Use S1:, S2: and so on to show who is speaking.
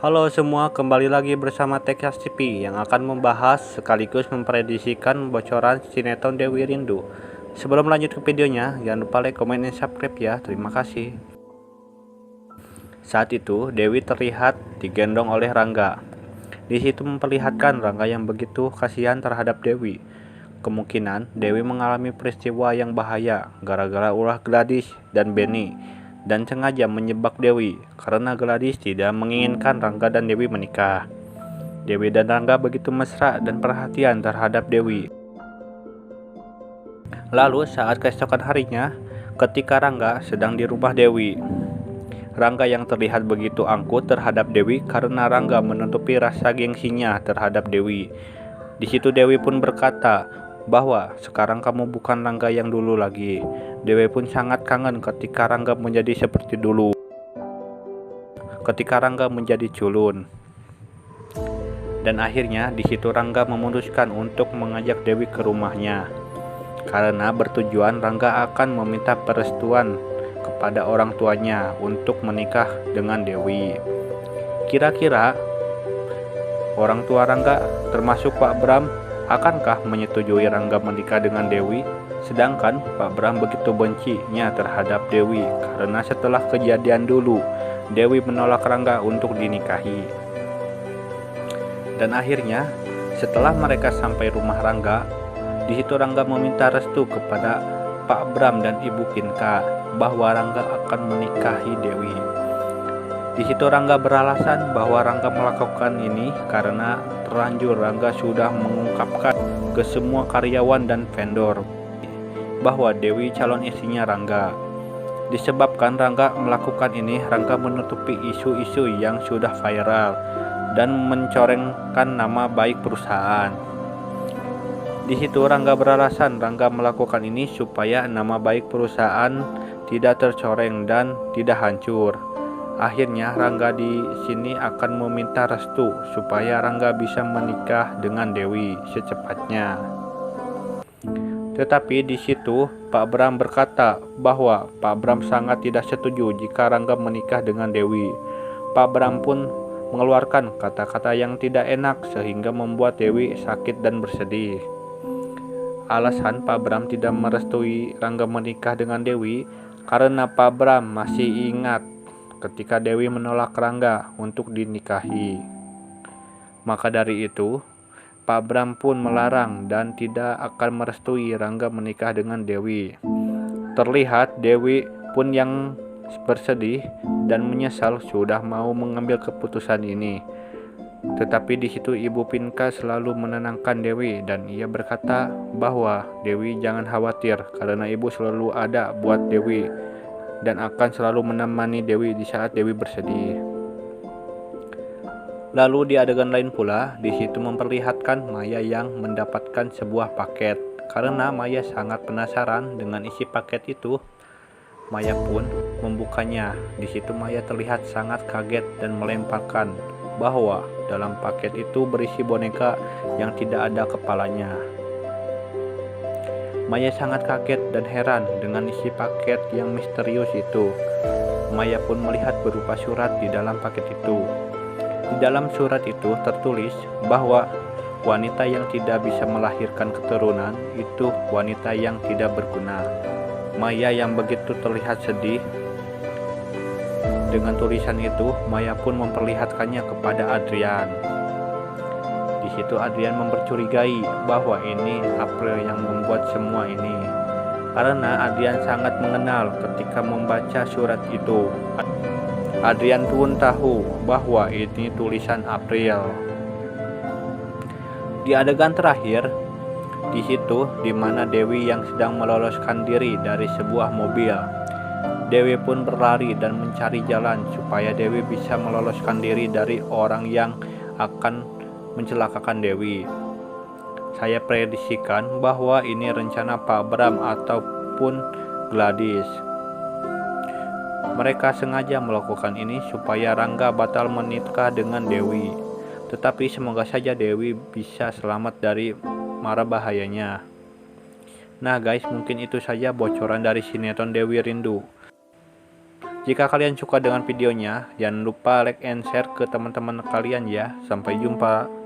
S1: Halo semua, kembali lagi bersama Tekas TV yang akan membahas sekaligus memprediksikan bocoran sinetron Dewi Rindu. Sebelum lanjut ke videonya, jangan lupa like, komen, dan subscribe ya. Terima kasih. Saat itu, Dewi terlihat digendong oleh Rangga. Di situ memperlihatkan Rangga yang begitu kasihan terhadap Dewi. Kemungkinan Dewi mengalami peristiwa yang bahaya gara-gara ulah Gladys dan Benny, dan sengaja menyebab Dewi karena Gladys tidak menginginkan Rangga dan Dewi menikah. Dewi dan Rangga begitu mesra dan perhatian terhadap Dewi. Lalu saat keesokan harinya, ketika Rangga sedang di rumah Dewi, Rangga yang terlihat begitu angkuh terhadap Dewi karena Rangga menutupi rasa gengsinya terhadap Dewi. Di situ Dewi pun berkata bahwa sekarang kamu bukan Rangga yang dulu lagi. Dewi pun sangat kangen ketika Rangga menjadi seperti dulu. Ketika Rangga menjadi culun. Dan akhirnya di situ Rangga memutuskan untuk mengajak Dewi ke rumahnya. Karena bertujuan Rangga akan meminta perestuan kepada orang tuanya untuk menikah dengan Dewi. Kira-kira orang tua Rangga termasuk Pak Bram akankah menyetujui Rangga menikah dengan Dewi? Sedangkan Pak Bram begitu bencinya terhadap Dewi karena setelah kejadian dulu Dewi menolak Rangga untuk dinikahi. Dan akhirnya setelah mereka sampai rumah Rangga, di situ Rangga meminta restu kepada Pak Bram dan Ibu Pinka bahwa Rangga akan menikahi Dewi. Di situ Rangga beralasan bahwa Rangga melakukan ini karena terlanjur Rangga sudah mengungkapkan ke semua karyawan dan vendor bahwa Dewi calon istrinya Rangga. Disebabkan Rangga melakukan ini, Rangga menutupi isu-isu yang sudah viral dan mencorengkan nama baik perusahaan. Di situ Rangga beralasan Rangga melakukan ini supaya nama baik perusahaan tidak tercoreng dan tidak hancur. Akhirnya Rangga di sini akan meminta restu supaya Rangga bisa menikah dengan Dewi secepatnya. Tetapi di situ Pak Bram berkata bahwa Pak Bram sangat tidak setuju jika Rangga menikah dengan Dewi. Pak Bram pun mengeluarkan kata-kata yang tidak enak sehingga membuat Dewi sakit dan bersedih. Alasan Pak Bram tidak merestui Rangga menikah dengan Dewi karena Pak Bram masih ingat ketika Dewi menolak Rangga untuk dinikahi. Maka dari itu, Pak Bram pun melarang dan tidak akan merestui Rangga menikah dengan Dewi. Terlihat Dewi pun yang bersedih dan menyesal sudah mau mengambil keputusan ini. Tetapi di situ Ibu Pinka selalu menenangkan Dewi dan ia berkata bahwa Dewi jangan khawatir karena Ibu selalu ada buat Dewi dan akan selalu menemani Dewi di saat Dewi bersedih. Lalu di adegan lain pula, di situ memperlihatkan Maya yang mendapatkan sebuah paket. Karena Maya sangat penasaran dengan isi paket itu, Maya pun membukanya. Di situ Maya terlihat sangat kaget dan melemparkan bahwa dalam paket itu berisi boneka yang tidak ada kepalanya. Maya sangat kaget dan heran dengan isi paket yang misterius itu. Maya pun melihat berupa surat di dalam paket itu. Di dalam surat itu tertulis bahwa wanita yang tidak bisa melahirkan keturunan itu wanita yang tidak berguna. Maya yang begitu terlihat sedih dengan tulisan itu, Maya pun memperlihatkannya kepada Adrian. Di situ Adrian mempercurigai bahwa ini April yang membuat semua ini. Karena Adrian sangat mengenal ketika membaca surat itu. Adrian pun tahu bahwa ini tulisan April. Di adegan terakhir, di situ di mana Dewi yang sedang meloloskan diri dari sebuah mobil. Dewi pun berlari dan mencari jalan supaya Dewi bisa meloloskan diri dari orang yang akan mencelakakan Dewi. Saya prediksikan bahwa ini rencana Pak Bram ataupun Gladys. Mereka sengaja melakukan ini supaya Rangga batal menikah dengan Dewi. Tetapi semoga saja Dewi bisa selamat dari mara bahayanya. Nah guys, mungkin itu saja bocoran dari sinetron Dewi Rindu. Jika kalian suka dengan videonya, jangan lupa like and share ke teman-teman kalian ya. Sampai jumpa.